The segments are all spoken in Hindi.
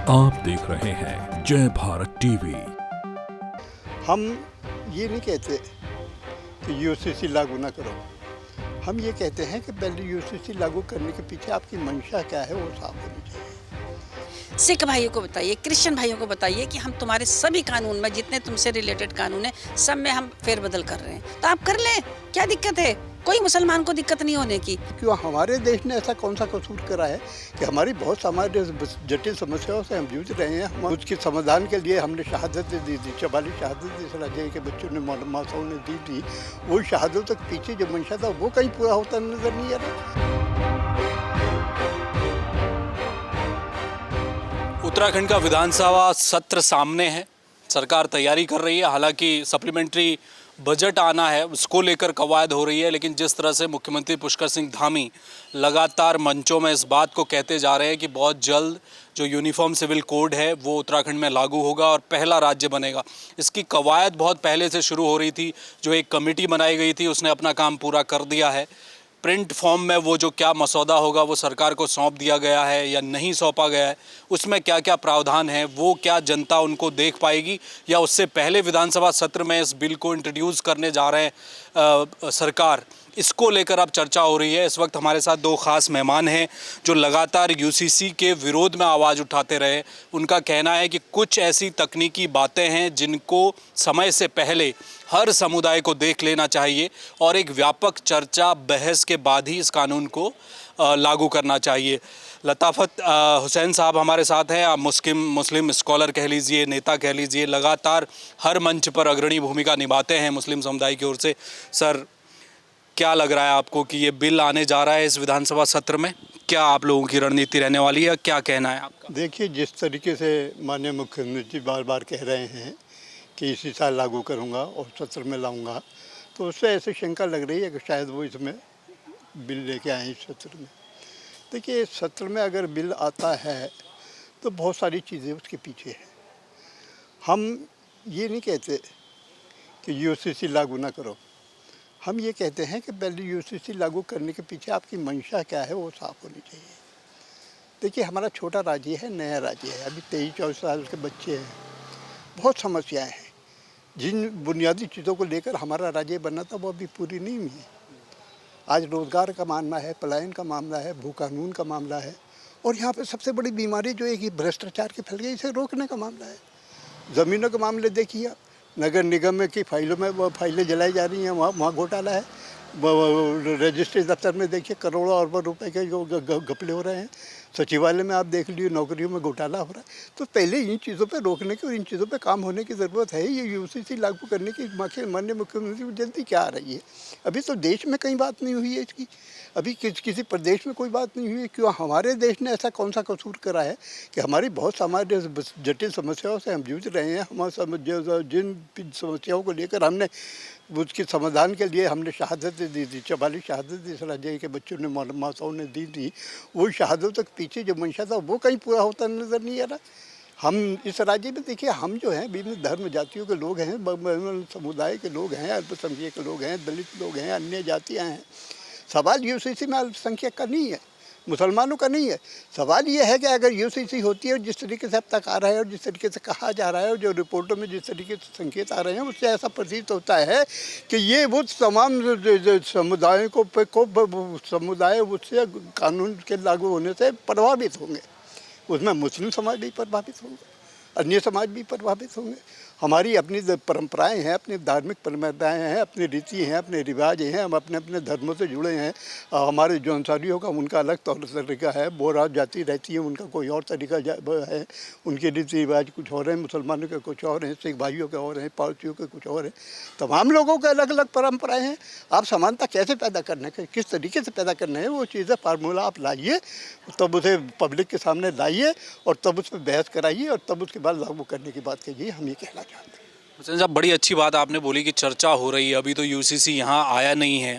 आप देख रहे हैं जय भारत टीवी। हम ये नहीं कहते कि यूसीसी लागू ना करो। हम ये कहते हैं कि पहले यूसीसी लागू करने के पीछे आपकी मंशा क्या है वो साफ होनी चाहिए। सिख भाइयों को बताइए, क्रिश्चियन भाइयों को बताइए कि हम तुम्हारे सभी कानून में, जितने तुमसे रिलेटेड कानून है, सब में हम फेरबदल कर रहे हैं, तो आप कर लें, क्या दिक्कत है? कोई मुसलमान को दिक्कत नहीं होने की। क्यों हमारे देश ने ऐसा कौन सा कसूर करा है कि हमारी बहुत सामान्य जटिल समस्याओं से हम जूझ रहे हैं। हम उसके समाधान के लिए हमने शहादत दी थी, 44 शहादत इस राज्य के बच्चों ने, माताओं ने दी थी। वो शहादतों तक पीछे जो मंशा था वो कहीं पूरा होता नजर नहीं आ रहा। उत्तराखंड का विधानसभा सत्र सामने है, सरकार तैयारी कर रही है। हालांकि सप्लीमेंट्री बजट आना है, उसको लेकर कवायद हो रही है, लेकिन जिस तरह से मुख्यमंत्री पुष्कर सिंह धामी लगातार मंचों में इस बात को कहते जा रहे हैं कि बहुत जल्द जो यूनिफॉर्म सिविल कोड है वो उत्तराखंड में लागू होगा और पहला राज्य बनेगा, इसकी कवायद बहुत पहले से शुरू हो रही थी। जो एक कमेटी बनाई गई थी उसने अपना काम पूरा कर दिया है। प्रिंट फॉर्म में वो जो क्या मसौदा होगा वो सरकार को सौंप दिया गया है या नहीं सौंपा गया है, उसमें क्या क्या प्रावधान है, वो क्या जनता उनको देख पाएगी, या उससे पहले विधानसभा सत्र में इस बिल को इंट्रोड्यूस करने जा रहे हैं सरकार, इसको लेकर अब चर्चा हो रही है। इस वक्त हमारे साथ दो खास मेहमान हैं जो लगातार यूसीसी के विरोध में आवाज़ उठाते रहे। उनका कहना है कि कुछ ऐसी तकनीकी बातें हैं जिनको समय से पहले हर समुदाय को देख लेना चाहिए और एक व्यापक चर्चा बहस के बाद ही इस कानून को लागू करना चाहिए। लताफत हुसैन साहब हमारे साथ हैं। आप मुस्लिम स्कॉलर कह लीजिए, नेता कह लीजिए, लगातार हर मंच पर अग्रणी भूमिका निभाते हैं मुस्लिम समुदाय की ओर से। सर, क्या लग रहा है आपको कि ये बिल आने जा रहा है इस विधानसभा सत्र में? क्या आप लोगों की रणनीति रहने वाली है, क्या कहना है आपका? देखिए, जिस तरीके से माननीय मुख्यमंत्री बार बार कह रहे हैं कि इसी साल लागू करूंगा और सत्र में लाऊंगा, तो उससे ऐसे शंका लग रही है कि शायद वो इसमें बिल लेके आए इस सत्र में। देखिए, इस सत्र में अगर बिल आता है तो बहुत सारी चीज़ें उसके पीछे हैं। हम ये नहीं कहते कि यूसीसी लागू ना करो। हम ये कहते हैं कि पहले यूसीसी लागू करने के पीछे आपकी मंशा क्या है वो साफ होनी चाहिए। देखिए, हमारा छोटा राज्य है, नया राज्य है, अभी 23-24 साल के बच्चे हैं, बहुत समस्याएं हैं। जिन बुनियादी चीज़ों को लेकर हमारा राज्य बना था वो अभी पूरी नहीं हुई है। आज रोज़गार का मामला है, पलायन का मामला है, भू कानून का मामला है, और यहाँ पे सबसे बड़ी बीमारी जो है कि भ्रष्टाचार के फैल गई, इसे रोकने का मामला है। ज़मीनों के मामले देखिए, नगर निगम में की फाइलों में वो फाइलें जलाई जा रही हैं, वहाँ घोटाला है। रजिस्ट्री दफ्तर में देखिए करोड़ों अरबों रुपए के जो घपले हो रहे हैं। सचिवालय में आप देख लीजिए, नौकरियों में घोटाला हो रहा है। तो पहले इन चीज़ों पे रोकने की और इन चीज़ों पे काम होने की ज़रूरत है। ये यूसीसी लागू करने की माननीय मुख्यमंत्री की जल्दी क्या आ रही है? अभी तो देश में कहीं बात नहीं हुई है इसकी, अभी किसी प्रदेश में कोई बात नहीं हुई है। क्यों हमारे देश ने ऐसा कौन सा कसूर करा है कि हमारी बहुत सामान्य जटिल समस्याओं से हम जूझ रहे हैं। जिन समस्याओं को लेकर हमने उसके समाधान के लिए हमने शहादत दी थी, 44 शहादत इस राज्य के बच्चों ने, माताओं ने दी थी। वो शहादतों तक पीछे जो मंशा था वो कहीं पूरा होता नजर नहीं आ रहा। हम इस राज्य में देखिए, हम जो हैं विभिन्न धर्म जातियों के लोग हैं, समुदाय के लोग हैं, अल्पसंख्यक के लोग हैं, दलित लोग हैं, अन्य जातियाँ हैं। सवाल यूसीसी में अल्पसंख्यक का नहीं है, मुसलमानों का नहीं है। सवाल ये है कि अगर यूसीसी होती है, जिस तरीके से अब तक आ रहा है और जिस तरीके से कहा जा रहा है और जो रिपोर्टों में जिस तरीके से संकेत आ रहे हैं, उससे ऐसा प्रतीत होता है कि ये वो तमाम समुदायों को समुदाय उससे कानून के लागू होने से प्रभावित होंगे। उसमें मुस्लिम समाज भी प्रभावित होंगे, अन्य समाज भी प्रभावित होंगे। हमारी अपनी परंपराएं हैं, अपनी धार्मिक परंपराएं हैं, अपनी रीति हैं, अपने रिवाज हैं, हम अपने अपने धर्मों से जुड़े हैं। हमारे जो अंसारियों का उनका अलग तौर तरीका है, बोहरा जाति रहती है उनका कोई और तरीका है, उनके रीति रिवाज कुछ और हैं, मुसलमानों के कुछ और हैं, सिख भाइयों के और हैं, पारसियों के कुछ और हैं। तमाम लोगों के अलग अलग परंपराएँ हैं। आप समानता कैसे पैदा करना है, किस तरीके से पैदा करना है, वो चीज़ें फार्मूला आप लाइए, तब उसे पब्लिक के सामने लाइए और तब उस पर बहस कराइए और तब उसके बाद लागू करने की बात कहिए। हम ये कहना चाहते हैं। हुसैन साहब, बड़ी अच्छी बात आपने बोली कि चर्चा हो रही है। अभी तो यूसीसी यहाँ आया नहीं है,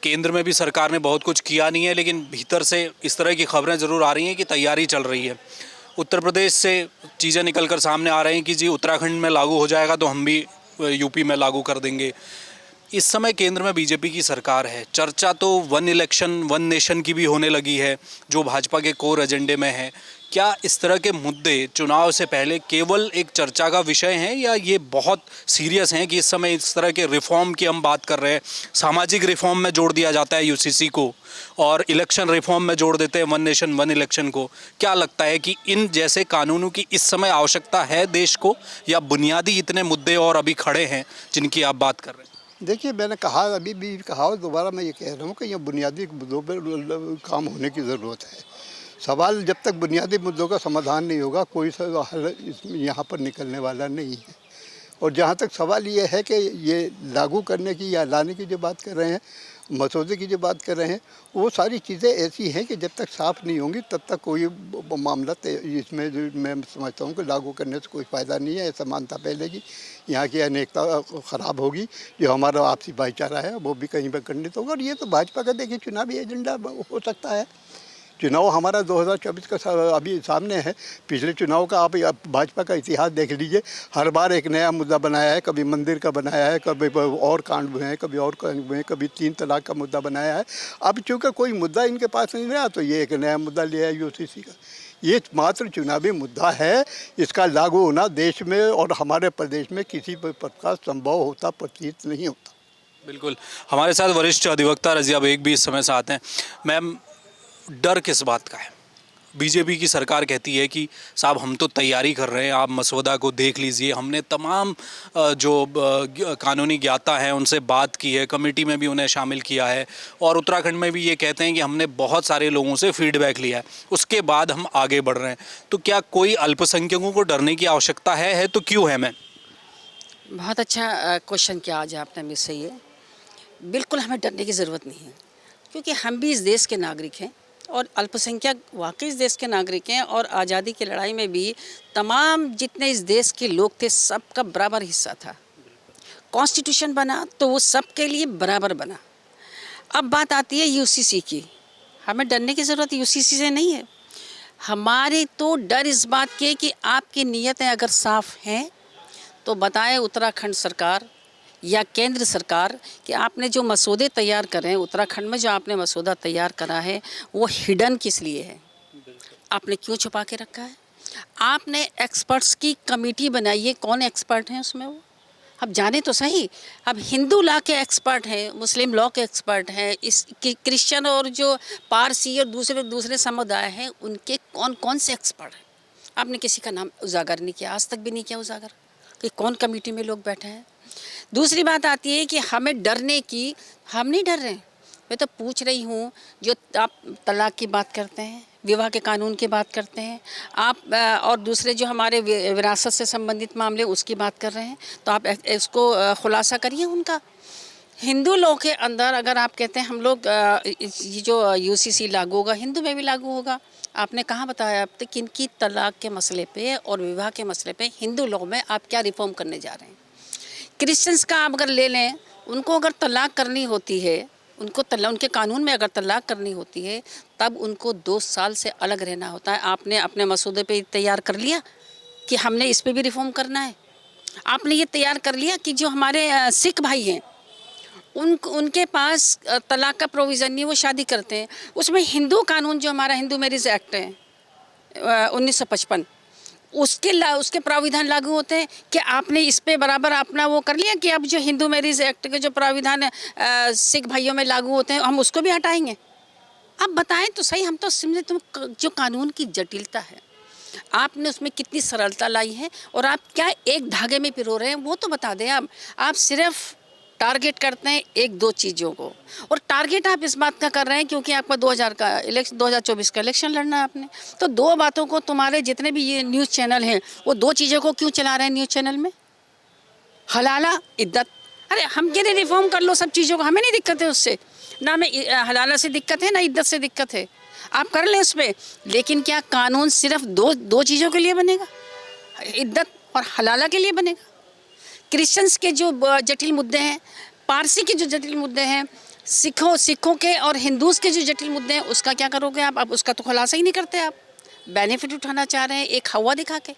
केंद्र में भी सरकार ने बहुत कुछ किया नहीं है, लेकिन भीतर से इस तरह की खबरें ज़रूर आ रही हैं कि तैयारी चल रही है। उत्तर प्रदेश से चीज़ें निकल कर सामने आ रही हैं कि जी उत्तराखंड में लागू हो जाएगा तो हम भी यूपी में लागू कर देंगे। इस समय केंद्र में बीजेपी की सरकार है, चर्चा तो वन इलेक्शन वन नेशन की भी होने लगी है जो भाजपा के कोर एजेंडे में है। क्या इस तरह के मुद्दे चुनाव से पहले केवल एक चर्चा का विषय हैं या ये बहुत सीरियस हैं कि इस समय इस तरह के रिफॉर्म की हम बात कर रहे हैं? सामाजिक रिफॉर्म में जोड़ दिया जाता है यूसीसी को और इलेक्शन रिफॉर्म में जोड़ देते हैं वन नेशन वन इलेक्शन को। क्या लगता है कि इन जैसे कानूनों की इस समय आवश्यकता है देश को, या बुनियादी इतने मुद्दे और अभी खड़े हैं जिनकी आप बात कर रहे हैं? देखिए, मैंने कहा, अभी भी कहा और दोबारा मैं ये कह रहा हूँ कि यह बुनियादी मुद्दों पर काम होने की ज़रूरत है। सवाल जब तक बुनियादी मुद्दों का समाधान नहीं होगा, कोई सा हल यहाँ पर निकलने वाला नहीं है। और जहाँ तक सवाल ये है कि ये लागू करने की या लाने की जो बात कर रहे हैं, मसौदे की जो बात कर रहे हैं, वो सारी चीज़ें ऐसी हैं कि जब तक साफ़ नहीं होंगी तब तक कोई मामला इसमें जो मैं समझता हूँ कि लागू करने से कोई फ़ायदा नहीं है। समानता फैलेगी, यहाँ की अनेकता ख़राब होगी, जो हमारा आपसी भाईचारा है वो भी कहीं पर खंडित होगा। और ये तो भाजपा का देखिए चुनावी एजेंडा हो सकता है। चुनाव हमारा 2024 का अभी सामने है। पिछले चुनाव का आप भाजपा का इतिहास देख लीजिए, हर बार एक नया मुद्दा बनाया है। कभी मंदिर का बनाया है, कभी और कांड हुए हैं, कभी और कांड हुए हैं, कभी 3 तलाक का मुद्दा बनाया है। अब चूँकि कोई मुद्दा इनके पास नहीं रहा तो ये एक नया मुद्दा लिया है यूसीसी का। ये मात्र चुनावी मुद्दा है, इसका लागू होना देश में और हमारे प्रदेश में किसी प्रकार संभव होता प्रतीत नहीं होता। बिल्कुल, हमारे साथ वरिष्ठ अधिवक्ता रज़िया बेग भी इस समय से आते हैं। मैम, डर किस बात का है? बीजेपी की सरकार कहती है कि साहब हम तो तैयारी कर रहे हैं, आप मसौदा को देख लीजिए, हमने तमाम जो कानूनी ज्ञाता हैं उनसे बात की है, कमेटी में भी उन्हें शामिल किया है, और उत्तराखंड में भी ये कहते हैं कि हमने बहुत सारे लोगों से फीडबैक लिया है, उसके बाद हम आगे बढ़ रहे हैं। तो क्या कोई अल्पसंख्यकों को डरने की आवश्यकता है तो क्यों है? मैम, बहुत अच्छा क्वेश्चन किया आज आपने मुझसे। ये बिल्कुल हमें डरने की ज़रूरत नहीं है, क्योंकि हम भी इस देश के नागरिक हैं और अल्पसंख्यक वाकई इस देश के नागरिक हैं। और आज़ादी की लड़ाई में भी तमाम जितने इस देश के लोग थे सबका बराबर हिस्सा था। कॉन्स्टिट्यूशन बना तो वो सबके लिए बराबर बना। अब बात आती है यूसीसी की। हमें डरने की ज़रूरत यूसीसी से नहीं है। हमारे तो डर इस बात की है कि आपकी नीयतें अगर साफ़ हैं तो बताएं उत्तराखंड सरकार या केंद्र सरकार कि आपने जो मसौदे तैयार करे हैं, उत्तराखंड में जो आपने मसौदा तैयार करा है वो हिडन किस लिए है? आपने क्यों छुपा के रखा है? आपने एक्सपर्ट्स की कमेटी बनाई है, कौन एक्सपर्ट हैं उसमें? वो अब जाने तो सही। अब हिंदू लॉ के एक्सपर्ट हैं, मुस्लिम लॉ के एक्सपर्ट हैं, इस क्रिश्चियन और जो पारसी और दूसरे समुदाय हैं उनके कौन कौन से एक्सपर्ट हैं? आपने किसी का नाम उजागर नहीं किया, आज तक भी नहीं किया उजागर कि कौन कमेटी में लोग बैठे हैं। दूसरी बात आती है कि हमें डरने की, हम नहीं डर रहे हैं। मैं तो पूछ रही हूँ, जो आप तलाक की बात करते हैं, विवाह के कानून की बात करते हैं आप, और दूसरे जो हमारे विरासत से संबंधित मामले उसकी बात कर रहे हैं, तो आप इसको खुलासा करिए उनका। हिंदू लॉ के अंदर अगर आप कहते हैं हम लोग ये जो यूसीसी लागू होगा, हिंदू में भी लागू होगा। आपने कहाँ बताया अब तक किनकी तलाक के मसले पे और विवाह के मसले पे हिंदू लॉ में आप क्या रिफॉर्म करने जा रहे हैं? क्रिश्चियंस का आप अगर ले लें, उनको अगर तलाक करनी होती है, उनके कानून में अगर तलाक करनी होती है तब उनको 2 साल से अलग रहना होता है। आपने अपने मसौदे पे तैयार कर लिया कि हमने इस पे भी रिफॉर्म करना है। आपने ये तैयार कर लिया कि जो हमारे सिख भाई हैं उनके पास तलाक का प्रोविज़न नहीं, वो शादी करते हैं। उसमें हिंदू कानून जो हमारा हिंदू मैरिज एक्ट है 1955, उसके प्राविधान लागू होते हैं कि आपने इस पे बराबर अपना वो कर लिया कि अब जो हिंदू मैरिज एक्ट के जो प्राविधान सिख भाइयों में लागू होते हैं हम उसको भी हटाएंगे। अब बताएं तो सही, हम तो समझे तुम जो कानून की जटिलता है आपने उसमें कितनी सरलता लाई है और आप क्या एक धागे में पिरो रहे हैं वो तो बता दें। आप सिर्फ टारगेट करते हैं 1-2 चीज़ों को, और टारगेट आप इस बात का कर रहे हैं क्योंकि आपका 2024 का इलेक्शन लड़ना है आपने। तो 2 बातों को तुम्हारे जितने भी ये न्यूज़ चैनल हैं वो 2 चीज़ों को क्यों चला रहे हैं न्यूज़ चैनल में? हलाला इद्दत, अरे हम कह रहे रिफॉर्म कर लो सब चीज़ों को, हमें नहीं दिक्कत है उससे, ना हमें हलाला से दिक्कत है ना इद्दत से दिक्कत है, आप कर लें उस पर। लेकिन क्या कानून सिर्फ दो चीज़ों के लिए बनेगा? इद्दत और हलाला के लिए बनेगा? क्रिश्चियंस के जो जटिल मुद्दे हैं, पारसी के जो जटिल मुद्दे हैं, सिखों के और हिंदूज़ के जो जटिल मुद्दे हैं उसका क्या करोगे आप? अब उसका तो खुलासा ही नहीं करते। आप बेनिफिट उठाना चाह रहे हैं एक हवा दिखा के।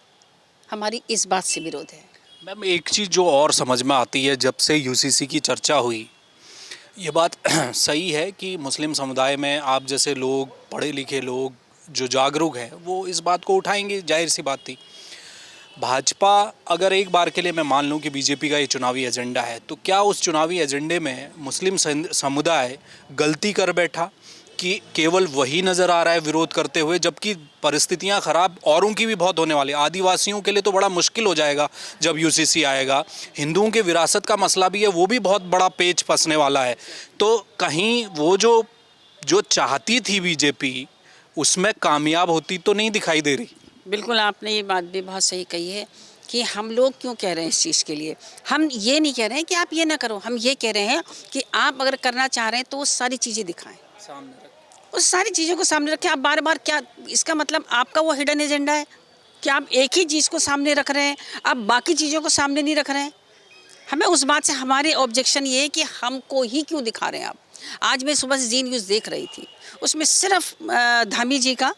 हमारी इस बात से विरोध है। मैम एक चीज़ जो और समझ में आती है जब से यूसीसी की चर्चा हुई, ये बात सही है कि मुस्लिम समुदाय में आप जैसे लोग, पढ़े लिखे लोग जो जागरूक हैं वो इस बात को उठाएंगे, जाहिर सी बात थी। भाजपा अगर एक बार के लिए मैं मान लूं कि बीजेपी का ये चुनावी एजेंडा है, तो क्या उस चुनावी एजेंडे में मुस्लिम समुदाय गलती कर बैठा कि केवल वही नज़र आ रहा है विरोध करते हुए, जबकि परिस्थितियां ख़राब औरों की भी बहुत होने वाली। आदिवासियों के लिए तो बड़ा मुश्किल हो जाएगा जब यूसीसी आएगा। हिंदुओं के विरासत का मसला भी है, वो भी बहुत बड़ा पेच फंसने वाला है। तो कहीं वो जो चाहती थी बीजेपी उसमें कामयाब होती तो नहीं दिखाई दे रही। बिल्कुल, आपने ये बात भी बहुत सही कही है कि हम लोग क्यों कह रहे हैं इस चीज़ के लिए। हम ये नहीं कह रहे हैं कि आप ये ना करो, हम ये कह रहे हैं कि आप अगर करना चाह रहे हैं तो वो सारी चीज़ें दिखाएं, उस सारी चीज़ों को सामने रखें। आप बार बार क्या, इसका मतलब आपका वो हिडन एजेंडा है कि आप एक ही चीज़ को सामने रख रहे हैं, आप बाकी चीज़ों को सामने नहीं रख रहे हैं। हमें उस बात से हमारे ऑब्जेक्शन ये है कि हमको ही क्यों दिखा रहे हैं आप। आज मैं सुबह से जी न्यूज़ देख रही थी, उसमें सिर्फ धामी जी का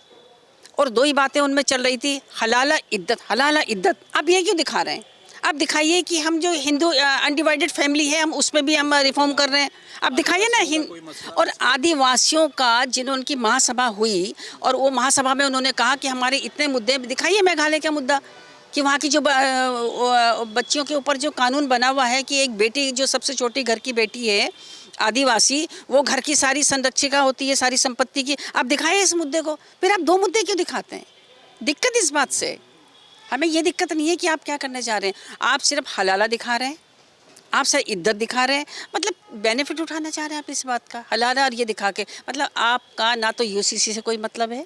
और दो ही बातें उनमें चल रही थी, हलाला इद्दत, हलाला इद्दत। अब ये क्यों दिखा रहे हैं? आप दिखाइए कि हम जो हिंदू अनडिवाइडेड फैमिली है, हम उसमें भी हम रिफॉर्म कर रहे हैं। आप दिखाइए ना। और आदिवासियों का जिन्होंने उनकी महासभा हुई और वो महासभा में उन्होंने कहा कि हमारे इतने मुद्दे, दिखाइए मेघालय का मुद्दा कि वहाँ की जो बच्चियों के ऊपर जो कानून बना हुआ है कि एक बेटी जो सबसे छोटी घर की बेटी है आदिवासी, वो घर की सारी संरक्षिका होती है, सारी संपत्ति की। आप दिखाइए इस मुद्दे को। फिर आप दो मुद्दे क्यों दिखाते हैं? दिक्कत इस बात से, हमें ये दिक्कत नहीं है कि आप क्या करने जा रहे हैं। आप सिर्फ हलाला दिखा रहे हैं, आप सिर्फ इद्दत दिखा रहे हैं, मतलब बेनिफिट उठाना चाह रहे हैं आप इस बात का, हलाला और ये दिखा के। मतलब आपका ना तो यूसीसी से कोई मतलब है,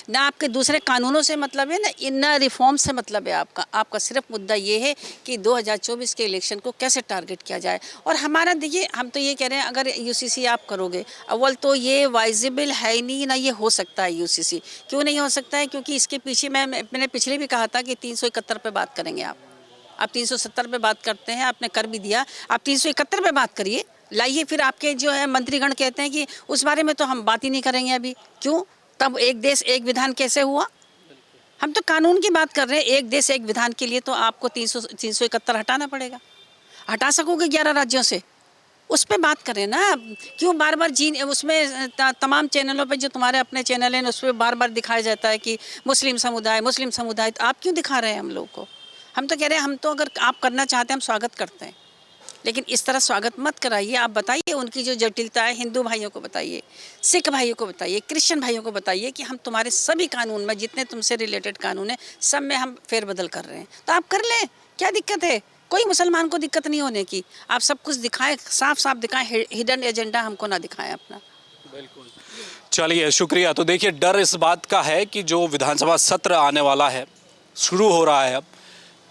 ना आपके दूसरे कानूनों से मतलब है, ना रिफॉर्म से मतलब है आपका सिर्फ मुद्दा ये है कि 2024 के इलेक्शन को कैसे टारगेट किया जाए। और हमारा देखिए, हम तो ये कह रहे हैं अगर यूसीसी आप करोगे, अव्वल तो ये वाइजेबल है ही नहीं, ना ये हो सकता है यूसीसी। क्यों नहीं हो सकता है? क्योंकि इसके पीछे मैंने पिछले भी कहा था कि 371 पे बात करेंगे आप 370 पे बात करते हैं, आपने कर भी दिया। आप 371 पे बात करिए, लाइए। फिर आपके जो है मंत्रीगण कहते हैं कि उस बारे में तो हम बात ही नहीं करेंगे अभी। क्यों? तब एक देश एक विधान कैसे हुआ? हम तो कानून की बात कर रहे हैं। एक देश एक विधान के लिए तो आपको 371 हटाना पड़ेगा। हटा सकोगे 11 राज्यों से? उस पर बात करें ना। क्यों बार बार उसमें तमाम चैनलों पे जो तुम्हारे अपने चैनल हैं उस पर बार बार दिखाया जाता है कि मुस्लिम समुदाय। तो आप क्यों दिखा रहे हैं हम लोग को? हम तो कह रहे हैं, हम तो अगर आप करना चाहते हैं हम स्वागत करते हैं, लेकिन इस तरह स्वागत मत कराइए। आप बताइए उनकी जो जटिलता है, हिंदू भाइयों को बताइए, सिख भाइयों को बताइए, क्रिश्चियन भाइयों को बताइए कि हम तुम्हारे सभी कानून में, जितने तुमसे रिलेटेड कानून है, सब में हम फेरबदल कर रहे हैं। तो आप कर लें, क्या दिक्कत है? कोई मुसलमान को दिक्कत नहीं होने की। आप सब कुछ दिखाएं, साफ साफ दिखाएं, हिडन एजेंडा हमको ना दिखाएं अपना। बिल्कुल, चलिए शुक्रिया। तो देखिए, डर इस बात का है कि जो विधानसभा सत्र आने वाला है, शुरू हो रहा है अब,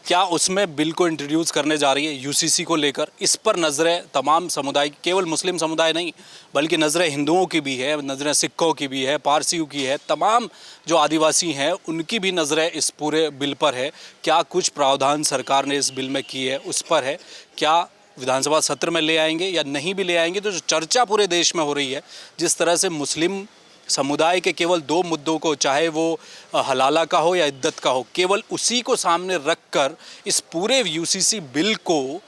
क्या उसमें बिल को इंट्रोड्यूस करने जा रही है यूसीसी को लेकर। इस पर नज़रें तमाम समुदाय, केवल मुस्लिम समुदाय नहीं बल्कि नज़रें हिंदुओं की भी है, नज़रें सिखों की भी है, पारसियों की है, तमाम जो आदिवासी हैं उनकी भी नज़रें इस पूरे बिल पर है। क्या कुछ प्रावधान सरकार ने इस बिल में किए है उस पर है। क्या विधानसभा सत्र में ले आएंगे या नहीं भी ले आएंगे। तो जो चर्चा पूरे देश में हो रही है, जिस तरह से मुस्लिम समुदाय के केवल दो मुद्दों को, चाहे वो हलाला का हो या इद्दत का हो, केवल उसी को सामने रखकर इस पूरे यूसीसी बिल को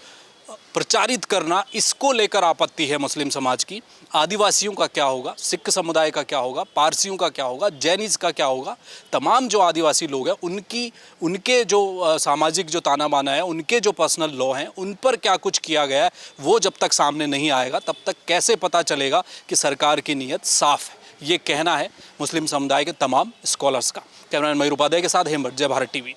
प्रचारित करना, इसको लेकर आपत्ति है मुस्लिम समाज की। आदिवासियों का क्या होगा, सिख समुदाय का क्या होगा, पारसियों का क्या होगा, जैनिज़ का क्या होगा, तमाम जो आदिवासी लोग हैं उनके जो सामाजिक जो ताना बाना है, उनके जो पर्सनल लॉ हैं, उन पर क्या कुछ किया गया है, वो जब तक सामने नहीं आएगा तब तक कैसे पता चलेगा कि सरकार की नीयत साफ़ है। ये कहना है मुस्लिम समुदाय के तमाम स्कॉलर्स का। कैमरामैन मयूर उपाध्याय के साथ हेमंत, जय भारत टीवी।